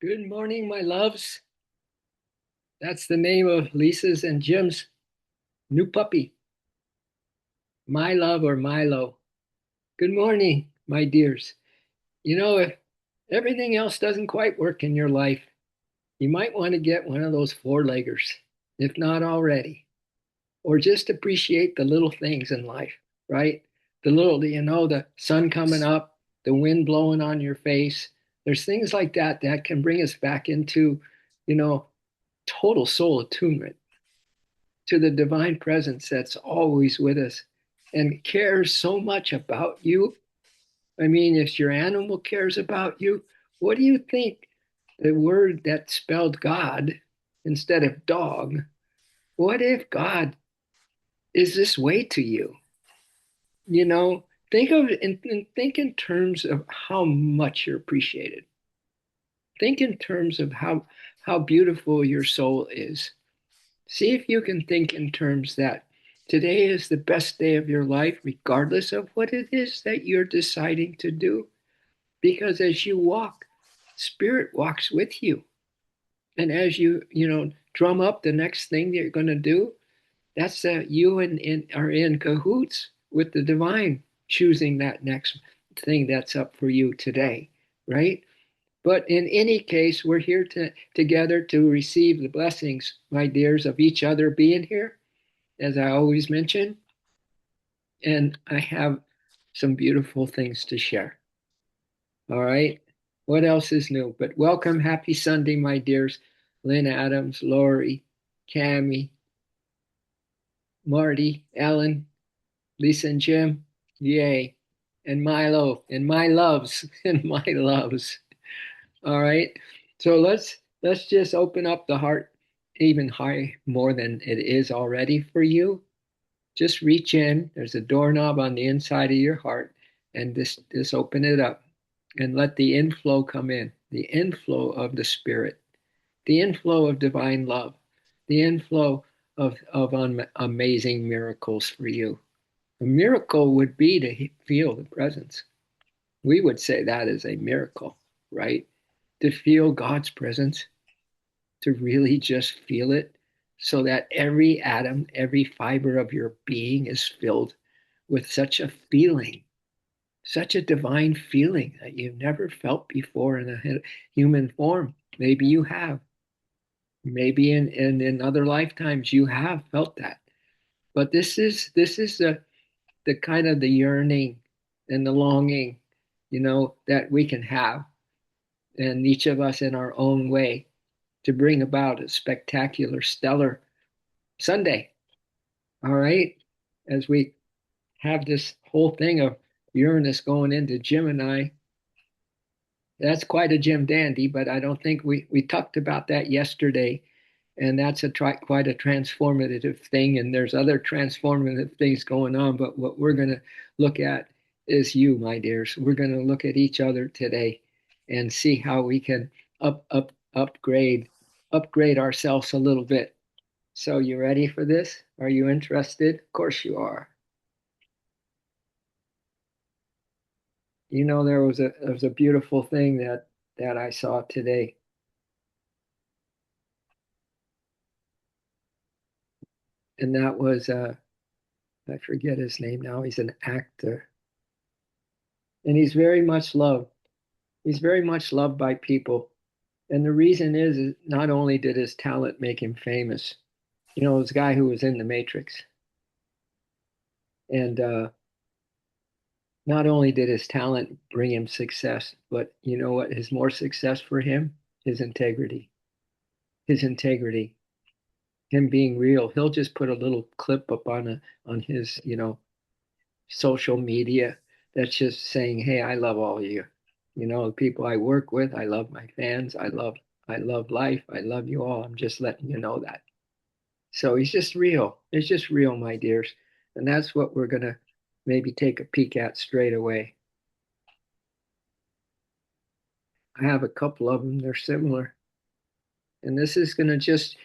Good morning, my loves. That's the name of Lisa's and Jim's new puppy, My Love or Milo. Good morning, my dears. If everything else doesn't quite work in your life, you might want to get one of those four-leggers, if not already, or just appreciate the little things in life, right? The sun coming up, the wind blowing on your face. There's things like that can bring us back into, you know, total soul attunement to the divine presence that's always with us and cares so much about you. I mean, if your animal cares about you, what do you think the word that spelled God instead of dog? What if God is this way to you? You know, think of and think in terms of how much you're appreciated. Think in terms of how beautiful your soul is. See if you can think in terms that today is the best day of your life, regardless of what it is that you're deciding to do. Because as you walk, Spirit walks with you. And as you drum up the next thing that you're going to do, that's that you are in cahoots with the divine, choosing that next thing that's up for you today, right? But in any case, we're here together to receive the blessings, my dears, of each other being here as I always mention, and I have some beautiful things to share. All right. What else is new? But welcome, happy Sunday, my dears. Lynn Adams, Lori, Cami, Marty, Ellen, Lisa and Jim, yay. And Milo, and my loves, and my loves. All right. So let's just open up the heart even high more than it is already for you. Just reach in. There's a doorknob on the inside of your heart, and just open it up and let the inflow come in, the inflow of the Spirit, the inflow of divine love, the inflow of amazing miracles for you. A miracle would be to feel the presence. We would say that is a miracle, right? To feel God's presence, to really just feel it so that every atom, every fiber of your being is filled with such a feeling, such a divine feeling that you've never felt before in a human form. Maybe you have. Maybe in other lifetimes you have felt that. But this is the kind of the yearning and the longing, that we can have, and each of us in our own way to bring about a spectacular, stellar Sunday. All right. As we have this whole thing of Uranus going into Gemini, that's quite a Jim dandy, but I don't think we talked about that yesterday. And that's quite a transformative thing. And there's other transformative things going on. But what we're going to look at is you, my dears. We're going to look at each other today and see how we can upgrade ourselves a little bit. So you ready for this? Are you interested? Of course you are. There was a beautiful thing that I saw today, and that was I forget his name now. He's an actor, and he's very much loved. He's very much loved by people, and the reason is not only did his talent make him famous. This guy who was in the Matrix, and not only did his talent bring him success, but you know what? His more success for him, his integrity, his integrity, him being real. He'll just put a little clip up on his social media that's just saying, "Hey, I love all of you. The people I work with. I love my fans. I love life. I love you all. I'm just letting you know that." So he's just real. It's just real, my dears, and that's what we're gonna maybe take a peek at straight away. I have a couple of them. They're similar, and this is gonna just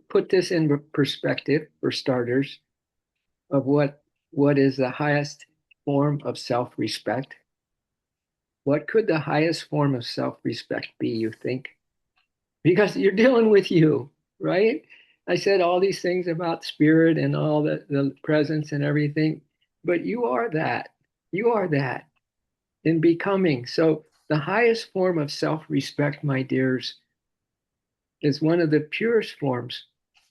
put this in perspective for starters of what is the highest form of self-respect. What could the highest form of self-respect be, you think? Because you're dealing with you, right? I said all these things about spirit and all the presence and everything, but you are that. You are that in becoming. So the highest form of self-respect, my dears, is one of the purest forms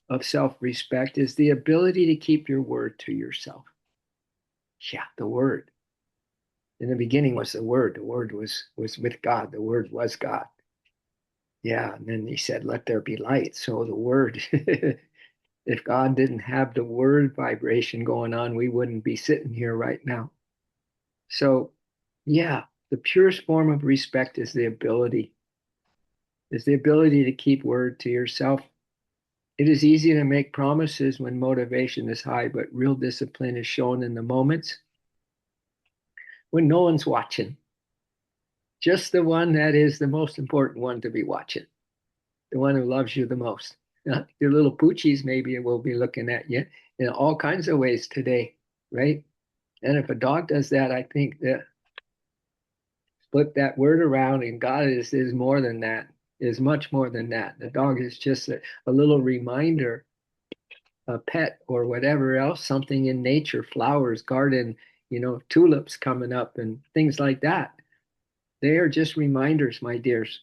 of self-respect is the ability to keep your word to yourself. Yeah, the word. In the beginning was the word. The word was with God. The word was God. Yeah, and then he said, "Let there be light." So the word, if God didn't have the word vibration going on, we wouldn't be sitting here right now. So, yeah, the purest form of respect is the ability to keep word to yourself. It is easy to make promises when motivation is high, but real discipline is shown in the moments when no one's watching. Just the one that is the most important one to be watching, the one who loves you the most. Your little poochies maybe will be looking at you in all kinds of ways today, right? And if a dog does that, I think that flip that word around, and God is more than that, is much more than that. The dog is just a little reminder, a pet or whatever else, something in nature, flowers, garden, tulips coming up and things like that. They are just reminders, my dears,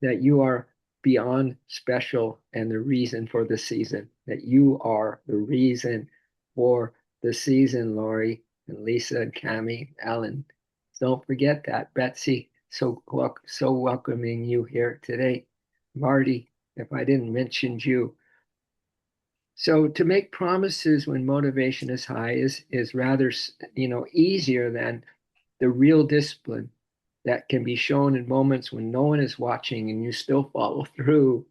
that you are beyond special and the reason for the season, that you are the reason for the season, Lori and Lisa and Cami, Alan. Don't forget that. Betsy, so welcoming you here today. Marty, if I didn't mention you. So to make promises when motivation is high is rather, easier than the real discipline that can be shown in moments when no one is watching and you still follow through.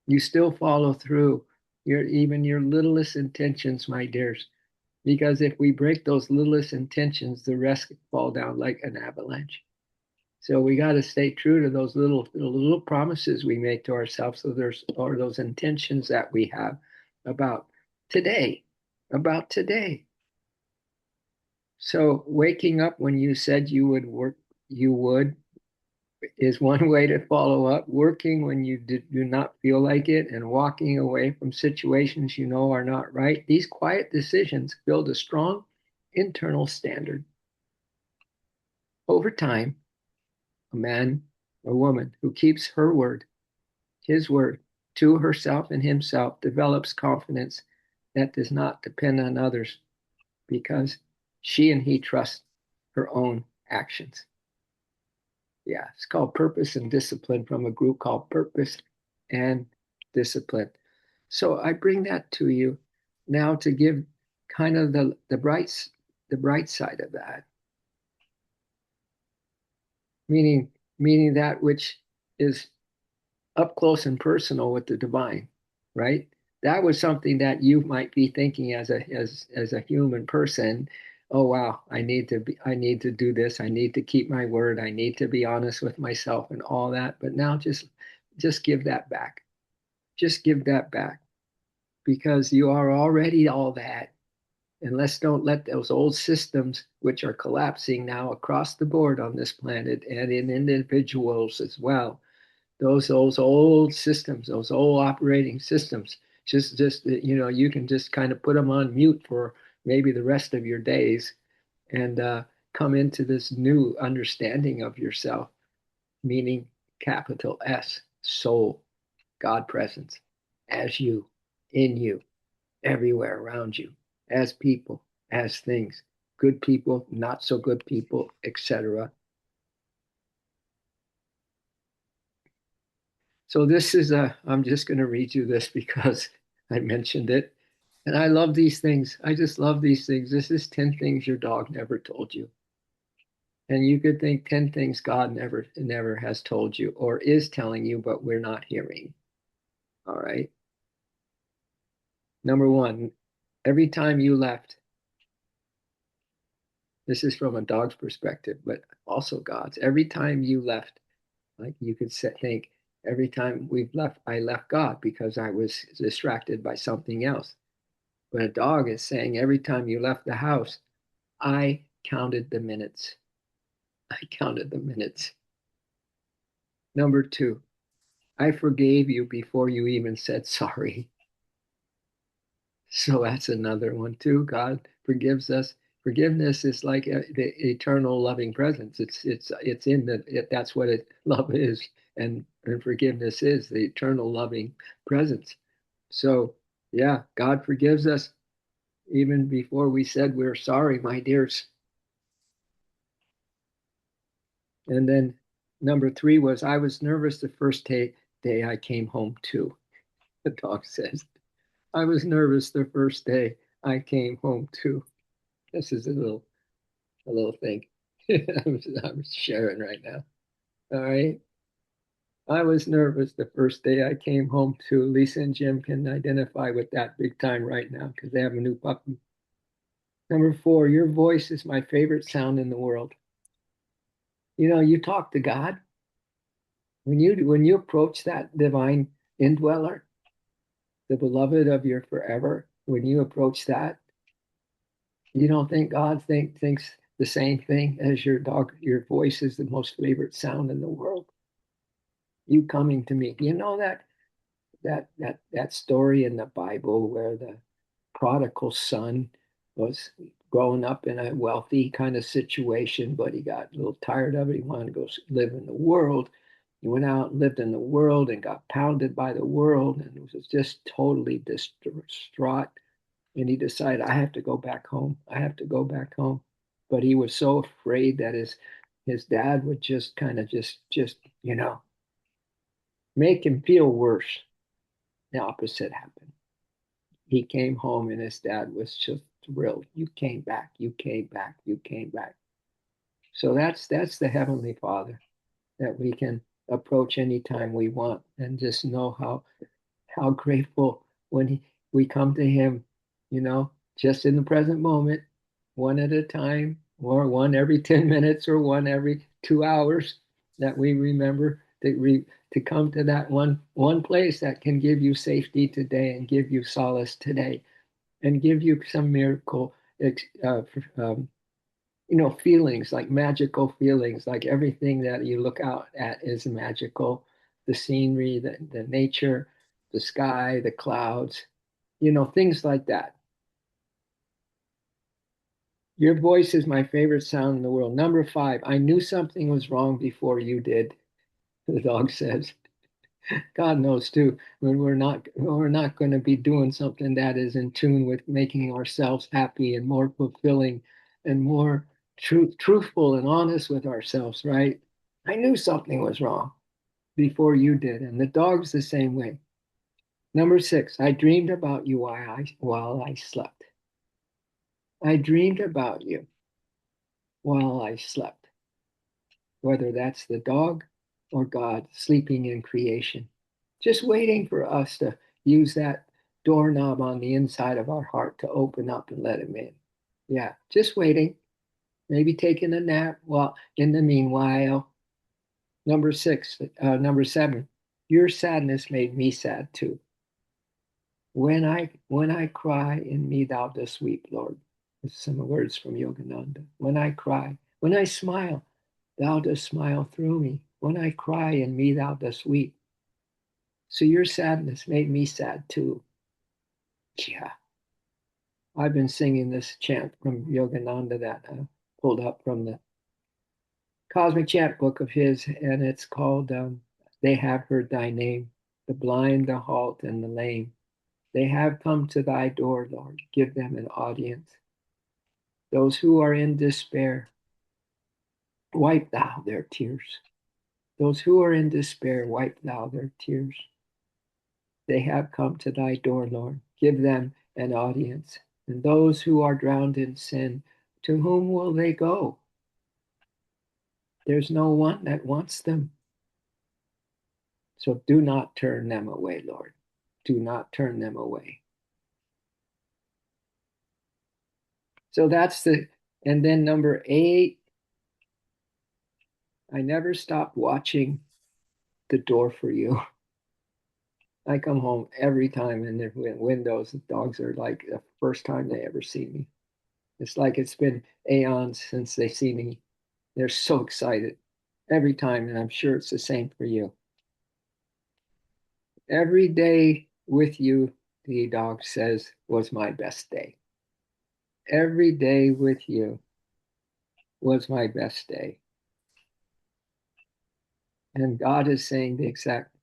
You still follow through even your littlest intentions, my dears. Because if we break those littlest intentions, the rest fall down like an avalanche. So we got to stay true to those little promises we make to ourselves. So there's or those intentions that we have about today, about today. So waking up when you said you would work, you would is one way to follow up. Working when you do not feel like it and walking away from situations you know are not right. These quiet decisions build a strong internal standard. Over time, a man or woman who keeps her word, his word, to herself and himself develops confidence that does not depend on others because she and he trust her own actions. Yeah, it's called Purpose and Discipline from a group called Purpose and Discipline. So I bring that to you now to give kind of the bright side of that, meaning meaning that which is up close and personal with the divine, right? That was something that you might be thinking as a human person. Oh wow, I need to do this. I need to keep my word. I need to be honest with myself and all that. But now just give that back. Just give that back because you are already all that. And let's don't let those old systems, which are collapsing now across the board on this planet and in individuals as well, those old systems, those old operating systems, just you can just kind of put them on mute for maybe the rest of your days and come into this new understanding of yourself, meaning capital S, soul, God presence, as you, in you, everywhere around you, as people, as things, good people, not so good people, etc. So I'm just going to read you this because I mentioned it. And I love these things. I just love these things. This is 10 things your dog never told you. And you could think 10 things God never has told you or is telling you, but we're not hearing. All right. Number one, every time you left, this is from a dog's perspective, but also God's. Every time you left, like you could think, every time we've left, I left God because I was distracted by something else. But a dog is saying every time you left the house, I counted the minutes. I counted the minutes. Number two, I forgave you before you even said sorry. So that's another one too. God forgives us. Forgiveness is like the eternal loving presence. It's in that's what love is, and forgiveness is the eternal loving presence. So yeah, God forgives us even before we said we're sorry, my dears. And then number three was I was nervous the first day I came home too. The dog says I was nervous the first day I came home too. This is a little thing I'm sharing right now. All right. I was nervous the first day I came home too. Lisa and Jim can identify with that big time right now because they have a new puppy. Number four, your voice is my favorite sound in the world. You know, you talk to God when you approach that divine indweller, the beloved of your forever. When you approach that, you don't think God thinks the same thing as your dog. Your voice is the most favorite sound in the world. You coming to me. You know that story in the Bible where the prodigal son was growing up in a wealthy kind of situation, but he got a little tired of it. He wanted to go live in the world. He went out and lived in the world and got pounded by the world and was just totally distraught. And he decided, I have to go back home. I have to go back home. But he was so afraid that his dad would just kind of just make him feel worse. The opposite happened. He came home and his dad was just thrilled. You came back. You came back. You came back. So that's the Heavenly Father that we can approach anytime we want and just know how grateful when we come to him, just in the present moment, one at a time, or one every 10 minutes, or one every 2 hours, that we remember to come to that one place that can give you safety today and give you solace today and give you some miracle uh, um, feelings, like magical feelings, like everything that you look out at is magical. The scenery, the nature, the sky, the clouds, things like that. Your voice is my favorite sound in the world. Number five, I knew something was wrong before you did, the dog says. God knows too, when we're not going to be doing something that is in tune with making ourselves happy and more fulfilling and more truthful and honest with ourselves, right? I knew something was wrong before you did, and the dog's the same way. Number six, I dreamed about you while I slept. I dreamed about you while I slept, whether that's the dog or God sleeping in creation, just waiting for us to use that doorknob on the inside of our heart to open up and let him in. Yeah, just waiting, maybe taking a nap while in the meanwhile. Number seven, your sadness made me sad too. When I cry, in me thou dost weep, Lord. This is some words from Yogananda. When I cry, when I smile, thou dost smile through me. When I cry, in me thou dost weep. So your sadness made me sad too. Yeah. I've been singing this chant from Yogananda that I pulled up from the Cosmic Chant book of his, and it's called They Have Heard Thy Name, the blind, the halt, and the lame. They have come to thy door, Lord. Give them an audience. Those who are in despair, wipe thou their tears. Those who are in despair, wipe thou their tears. They have come to thy door, Lord. Give them an audience. And those who are drowned in sin, to whom will they go? There's no one that wants them. So do not turn them away, Lord. Do not turn them away. So and then number eight, I never stopped watching the door for you. I come home every time and the windows, the dogs are like the first time they ever see me. It's like it's been aeons since they see me. They're so excited every time, and I'm sure it's the same for you. Every day with you, the dog says, was my best day. Every day with you was my best day. And God is saying the exact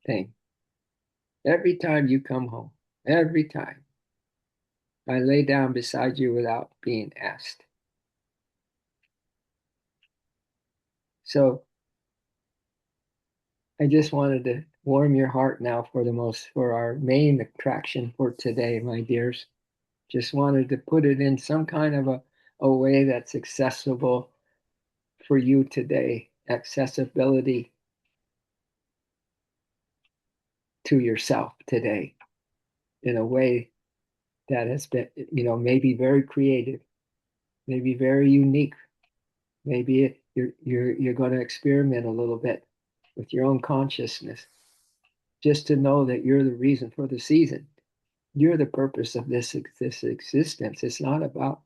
thing. Every time you come home, every time I lay down beside you without being asked. So I just wanted to warm your heart now for our main attraction for today, my dears. Just wanted to put it in some kind of a way that's accessible for you today. Accessibility to yourself today in a way that has been, maybe very creative, maybe very unique. Maybe you're going to experiment a little bit with your own consciousness, just to know that you're the reason for the season. You're the purpose of this existence. It's not about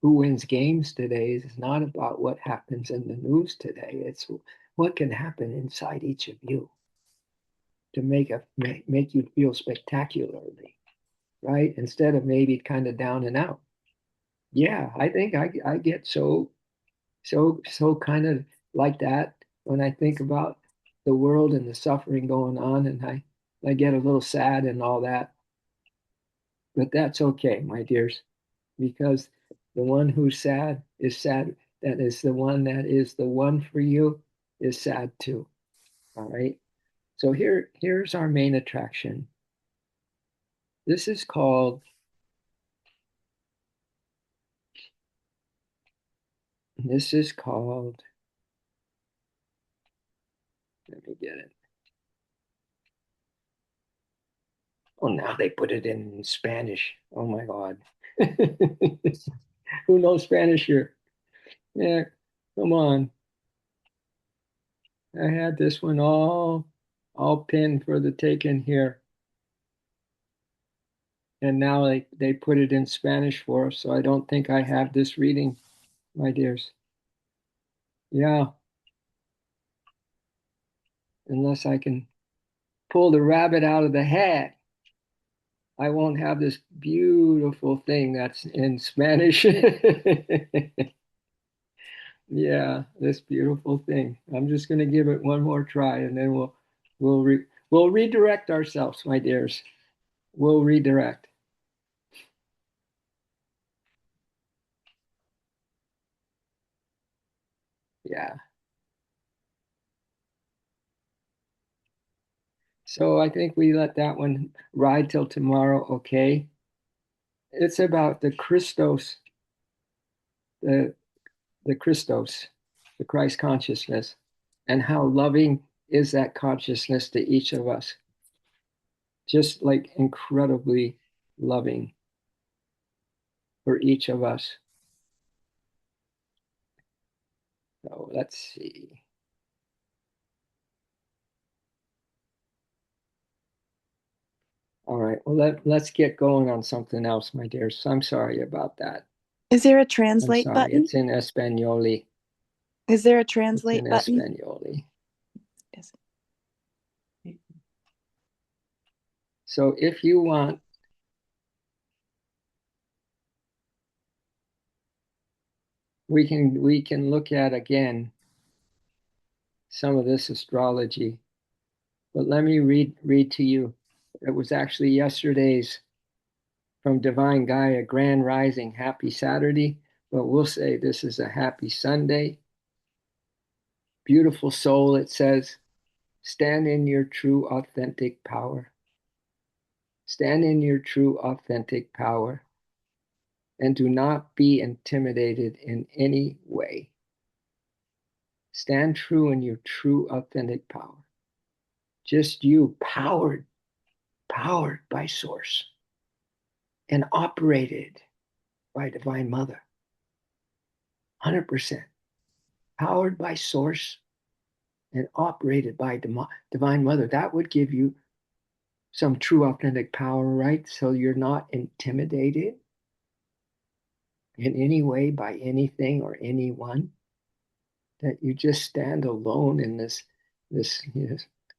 who wins games today. It's not about what happens in the news today. It's what can happen inside each of you to make you feel spectacularly, right? Instead of maybe kind of down and out. Yeah, I think I get so kind of like that when I think about the world and the suffering going on, and I get a little sad and all that. But that's okay, my dears, because the one who's sad is sad. That is the one that is the one for you is sad too. All right. So here's our main attraction. This is called this is called let me get it. Oh, now they put it in Spanish. Oh my God. Who knows Spanish here? Yeah, come on. I had this one all pinned for the taking here. And now they put it in Spanish for us, so I don't think I have this reading, my dears. Yeah, unless I can pull the rabbit out of the hat, I won't have this beautiful thing that's in Spanish. Yeah, this beautiful thing. I'm just going to give it one more try, and then we'll redirect ourselves, my dears. We'll redirect. Yeah. So I think we let that one ride till tomorrow, okay? It's about the the Christos, the Christ consciousness, and how loving is that consciousness to each of us. Just like incredibly loving for each of us. So let's see. All right. Well, let's get going on something else, my dears. I'm sorry about that. Is there a I'm translate sorry. button? It's in Espanoli. Is there a It's in translate button? Espanoli. Yes. So if you want, we can look at again some of this astrology. But let me read to you. It was actually yesterday's from Divine Gaia, Grand Rising, Happy Saturday. But we'll say this is a happy Sunday. Beautiful soul, it says, stand in your true authentic power. Stand in your true authentic power and do not be intimidated in any way. Stand true in your true authentic power. Just you, powered by source and operated by Divine Mother. 100% powered by source and operated by Divine Mother. That would give you some true authentic power, right? So you're not intimidated in any way by anything or anyone. that you just stand alone in this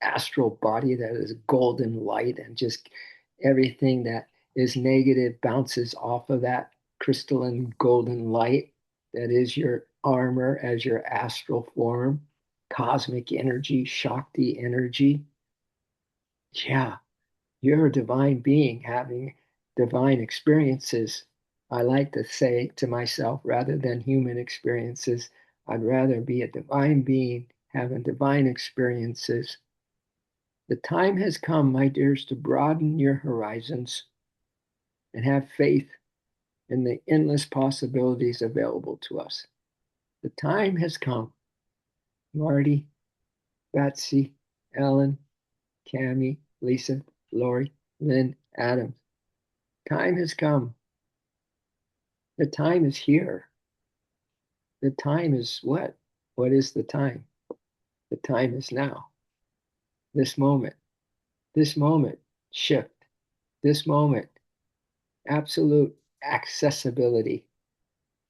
astral body that is golden light, and just everything that is negative bounces off of that crystalline golden light that is your armor as your astral form, cosmic energy, Shakti energy. Yeah, you're a divine being having divine experiences. I like to say to myself, rather than human experiences, I'd rather be a divine being having divine experiences. The time has come, my dears, to broaden your horizons and have faith in the endless possibilities available to us. The time has come. Marty, Betsy, Ellen, Cami, Lisa, Lori, Lynn, Adams. Time has come. The time is here. The time is what? What is the time? The time is now. This moment. This moment. Shift. This moment. Absolute accessibility.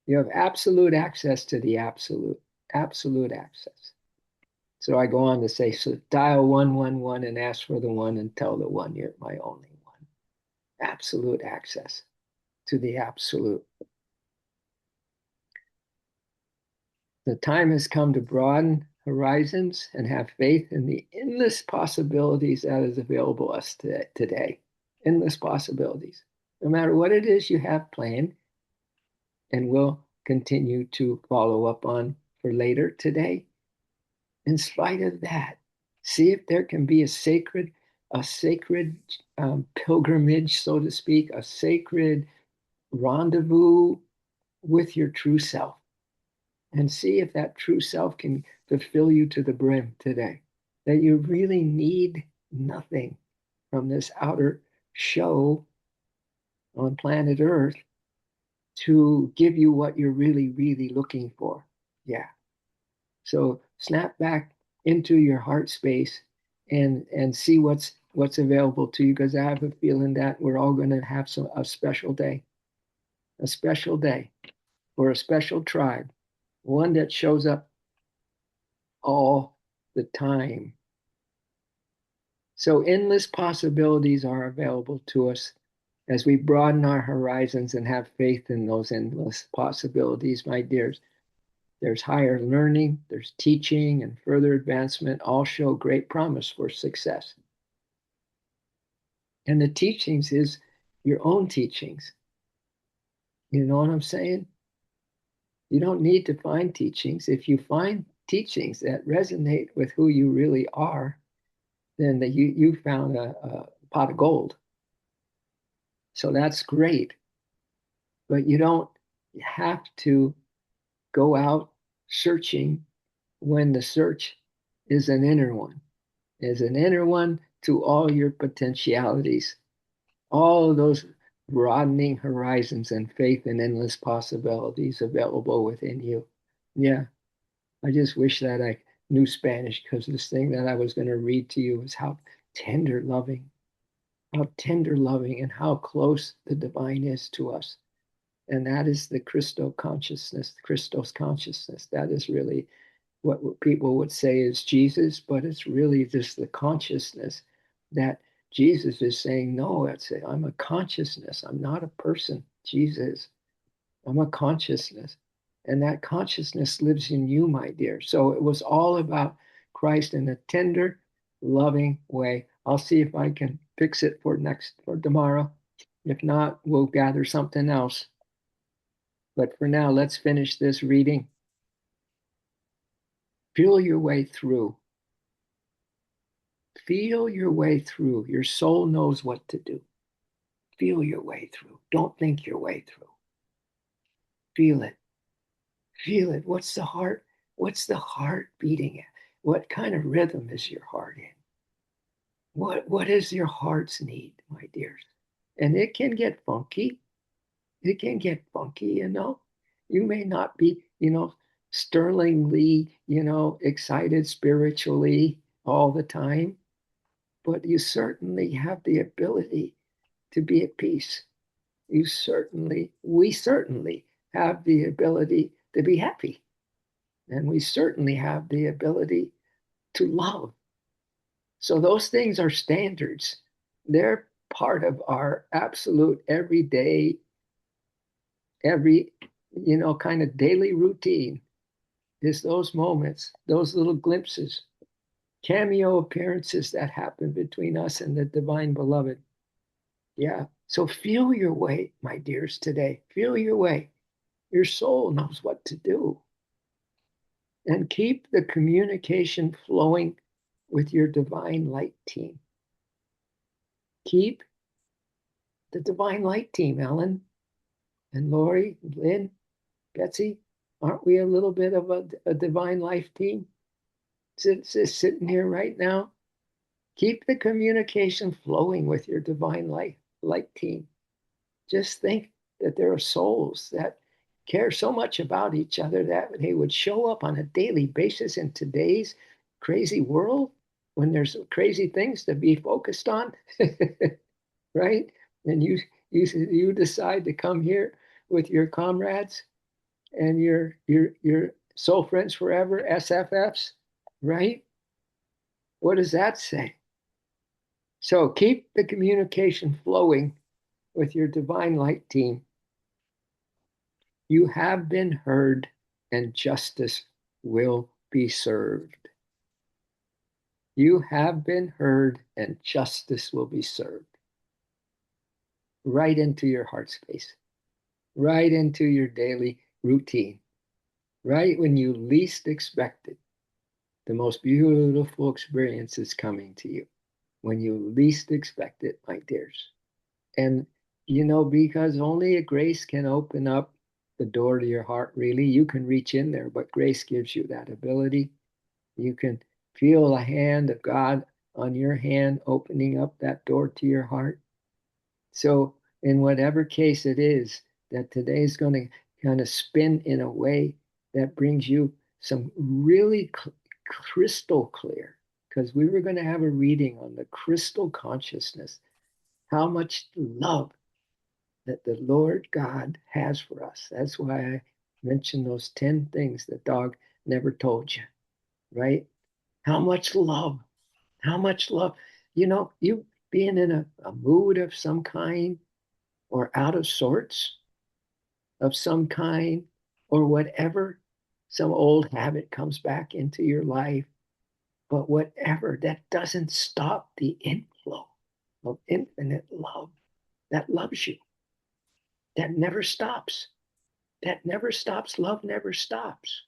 You have absolute access to the absolute. Absolute access. So I go on to say, so dial 111 and ask for the one and tell the one you're my only one. Absolute access to the absolute. The time has come to broaden horizons and have faith in the endless possibilities that is available to us today. Endless possibilities. No matter what it is you have planned and will continue to follow up on for later today, in spite of that, see if there can be a sacred pilgrimage, so to speak, a sacred rendezvous with your true self, and see if that true self can fulfill you to the brim today. That you really need nothing from this outer show on planet Earth to give you what you're really, really looking for. Yeah. So snap back into your heart space and see what's available to you, because I have a feeling that we're all going to have a special day for a special tribe, one that shows up all the time. So endless possibilities are available to us as we broaden our horizons and have faith in those endless possibilities, my dears. There's higher learning, there's teaching, and further advancement all show great promise for success. And the teachings is your own teachings. You know what I'm saying? You don't need to find teachings. If you find teachings that resonate with who you really are, then you found a pot of gold. So that's great. But you don't have to go out searching when the search is an inner one, is an inner one to all your potentialities, all of those broadening horizons and faith and endless possibilities available within you. Yeah, I just wish that I knew Spanish, because this thing that I was going to read to you is how tender loving, and how close the divine is to us. And that is the Christos consciousness. That is really what people would say is Jesus, but it's really just the consciousness that Jesus is saying, no, I'm a consciousness. I'm not a person. Jesus, I'm a consciousness. And that consciousness lives in you, my dear. So it was all about Christ in a tender, loving way. I'll see if I can fix it for tomorrow. If not, we'll gather something else. But for now, let's finish this reading. Feel your way through. Feel your way through. Your soul knows what to do. Feel your way through. Don't think your way through. Feel it. Feel it. What's the heart? What's the heart beating at? What kind of rhythm is your heart in? What is your heart's need, my dears? And it can get funky. It can get funky, you know. You may not be, sterlingly, excited spiritually all the time, but you certainly have the ability to be at peace. We certainly have the ability to be happy. And we certainly have the ability to love. So those things are standards. They're part of our absolute everyday, every, kind of daily routine is those moments, those little glimpses, cameo appearances that happen between us and the divine beloved. Yeah. So feel your way, my dears, today. Feel your way. Your soul knows what to do. And keep the communication flowing with your divine light team. Keep the divine light team, Ellen and Lori, Lynn, Betsy. Aren't we a little bit of a divine life team? Sitting here right now. Keep the communication flowing with your divine light team. Just think that there are souls that care so much about each other that they would show up on a daily basis in today's crazy world when there's crazy things to be focused on, right? And you decide to come here with your comrades and your soul friends forever, SFFs, right? What does that say? So keep the communication flowing with your divine light team. You have been heard and justice will be served. You have been heard and justice will be served. Right into your heart space, right into your daily routine, right when you least expect it. The most beautiful experience is coming to you when you least expect it, my dears. And, because only a grace can open up the door to your heart, really. You can reach in there, but grace gives you that ability. You can feel the hand of God on your hand opening up that door to your heart. So, in whatever case it is that today is going to kind of spin in a way that brings you some really crystal clear, because we were going to have a reading on the crystal consciousness, how much love that the Lord God has for us. That's why I mentioned those 10 things the dog never told you, right? How much love, how much love. You being in a mood of some kind or out of sorts of some kind or whatever, some old habit comes back into your life, but whatever, that doesn't stop the inflow of infinite love that loves you, that never stops. That never stops. Love never stops.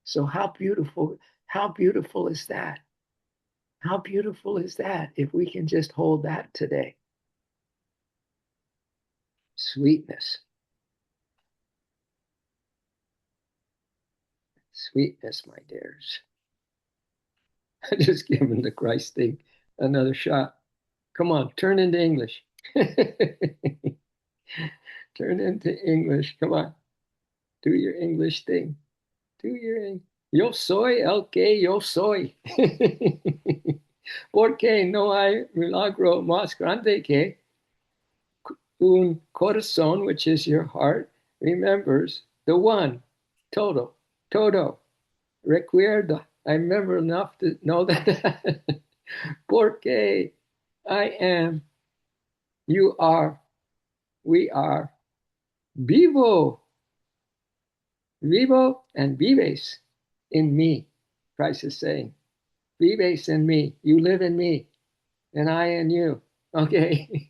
So how beautiful is that? How beautiful is that if we can just hold that today? Sweetness, sweetness, my dears. I just given the Christ thing another shot. Come on, turn into English. Turn into English. Come on, do your English thing. Do your Yo soy el que yo soy. Porque no hay milagro más grande que un corazón, which is your heart, remembers the one. Todo. Todo. Recuerda. I remember enough to know that. Porque I am, you are, we are vivo. Vivo and vives in me. Christ is saying, vives in me. You live in me, and I in you. Okay.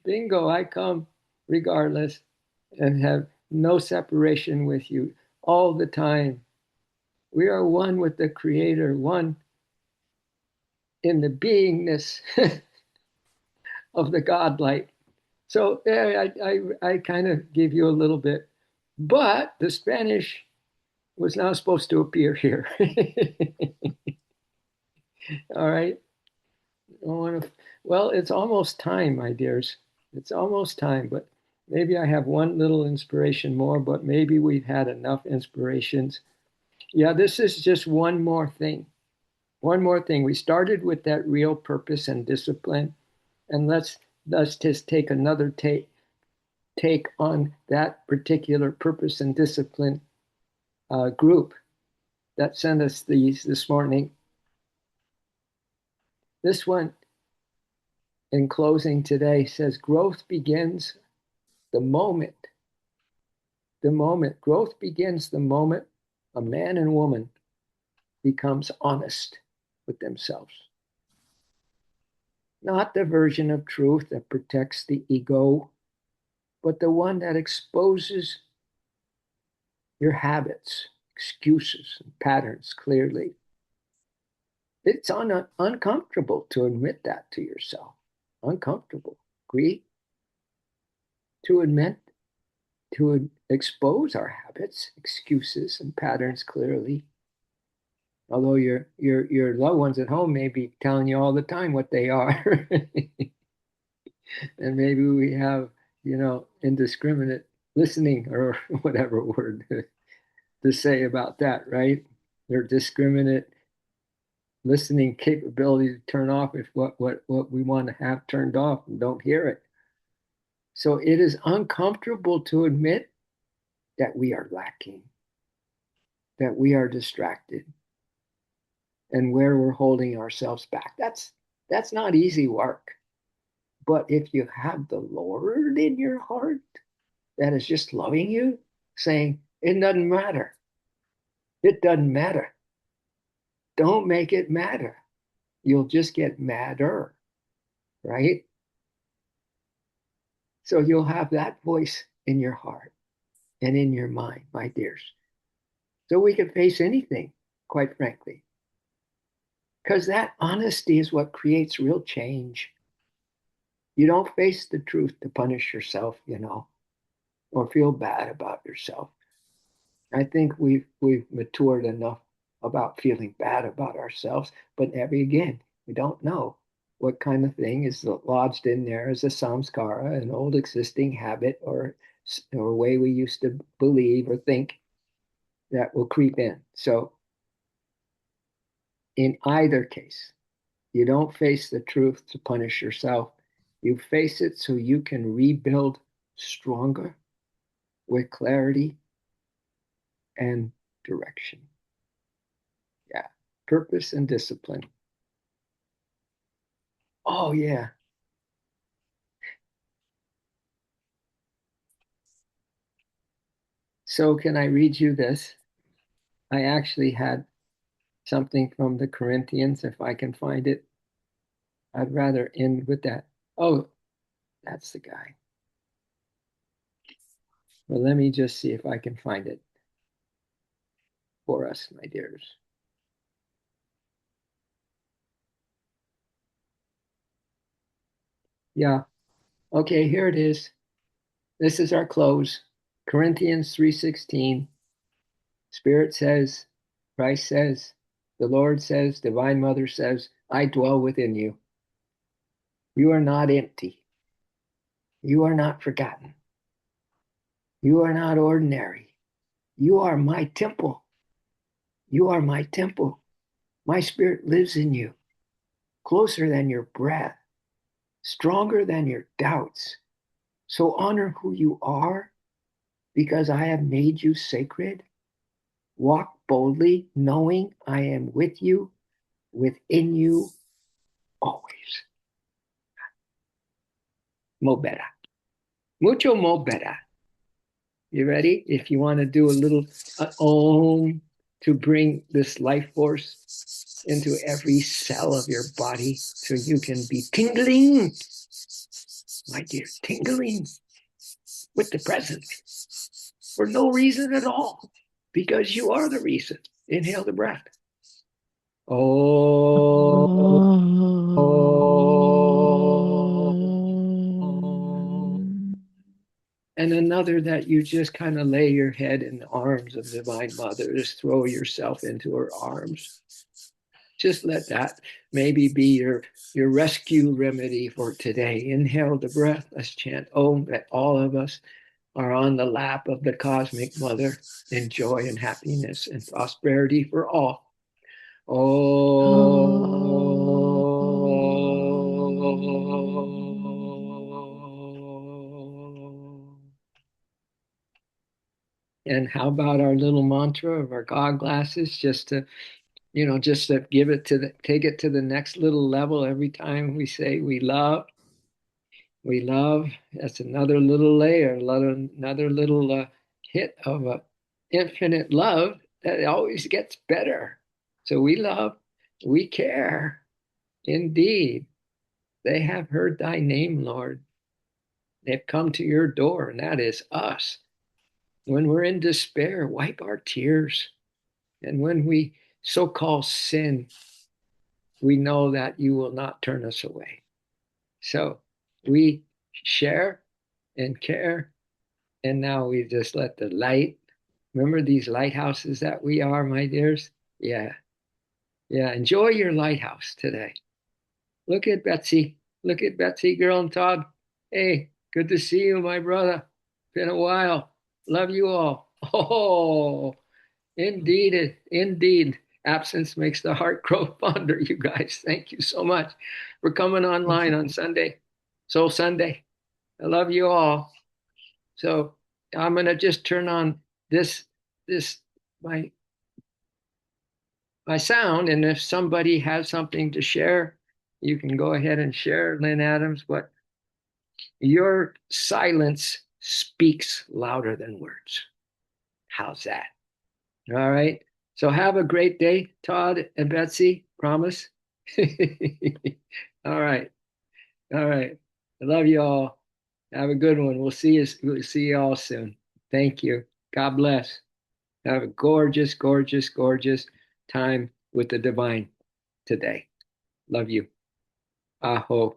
Bingo, I come regardless and have no separation with you all the time. We are one with the Creator, one in the beingness of the God light. So I kind of gave you a little bit, but the Spanish was now supposed to appear here. All right. Well, it's almost time, my dears. It's almost time, but maybe I have one little inspiration more, but maybe we've had enough inspirations. Yeah, this is just one more thing. One more thing. We started with that real purpose and discipline, and let's just take another take on that particular purpose and discipline group that sent us these this morning. This one, in closing today, says growth begins the moment, growth begins the moment a man and woman becomes honest with themselves. Not the version of truth that protects the ego, but the one that exposes your habits, excuses, and patterns clearly. It's uncomfortable to admit that to yourself. Uncomfortable. Agree? To admit, to expose our habits, excuses, and patterns clearly. Although your loved ones at home may be telling you all the time what they are. And maybe we have, indiscriminate listening or whatever word to say about that, right? Their discriminate listening capability to turn off if what we want to have turned off and don't hear it. So it is uncomfortable to admit that we are lacking, that we are distracted, and where we're holding ourselves back. That's not easy work. But if you have the Lord in your heart that is just loving you, saying, it doesn't matter. It doesn't matter. Don't make it matter. You'll just get madder, right? So you'll have that voice in your heart and in your mind, my dears. So we can face anything, quite frankly, because that honesty is what creates real change. You don't face the truth to punish yourself, or feel bad about yourself. I think we've matured enough about feeling bad about ourselves, but again, we don't know what kind of thing is lodged in there as a samskara, an old existing habit or way we used to believe or think that will creep in. So in either case, you don't face the truth to punish yourself. You face it so you can rebuild stronger with clarity and direction. Yeah. Purpose and discipline. Oh, yeah. So, can I read you this? I actually had something from the Corinthians, if I can find it. I'd rather end with that. Oh, that's the guy. Well, let me just see if I can find it for us, my dears. Yeah. Okay, here it is. This is our close. Corinthians 3:16. Spirit says, Christ says, the Lord says, Divine Mother says, I dwell within you. You are not empty. You are not forgotten. You are not ordinary. You are my temple. You are my temple. My spirit lives in you, closer than your breath, stronger than your doubts. So honor who you are because I have made you sacred. Walk boldly, knowing I am with you, within you, always. Mo better. Mucho mo better. You ready? If you want to do a little om to bring this life force into every cell of your body so you can be tingling, my dear, tingling with the present for no reason at all, because you are the reason. Inhale the breath. Oh, oh. And another that you just kind of lay your head in the arms of Divine Mother, just throw yourself into her arms. Just let that maybe be your rescue remedy for today. Inhale the breath. Let's chant Om that all of us are on the lap of the cosmic mother in joy and happiness and prosperity for all. Oh. And how about our little mantra of our God glasses, just to give it to take it to the next little level every time we say we love, we love. That's another little layer, another little hit of infinite love that always gets better. So we love, we care. Indeed, they have heard thy name, Lord. They've come to your door, and that is us. When we're in despair, wipe our tears. And when we so call sin, we know that you will not turn us away. So we share and care. And now we just let the light, remember these lighthouses that we are, my dears? Yeah. Yeah. Enjoy your lighthouse today. Look at Betsy. Look at Betsy, girl, and Todd. Hey, good to see you, my brother. Been a while. Love you all. Oh, indeed, indeed. Absence makes the heart grow fonder, you guys. Thank you so much for coming online on Sunday. Soul Sunday. I love you all. So I'm gonna just turn on this my my sound, and if somebody has something to share, you can go ahead and share, Lynn Adams. But your silence speaks louder than words. How's that? All right. So have a great day, Todd and Betsy. Promise. All right. All right. I love you all. Have a good one. We'll see you all soon. Thank you. God bless. Have a gorgeous, gorgeous, gorgeous time with the divine today. Love you. Aho.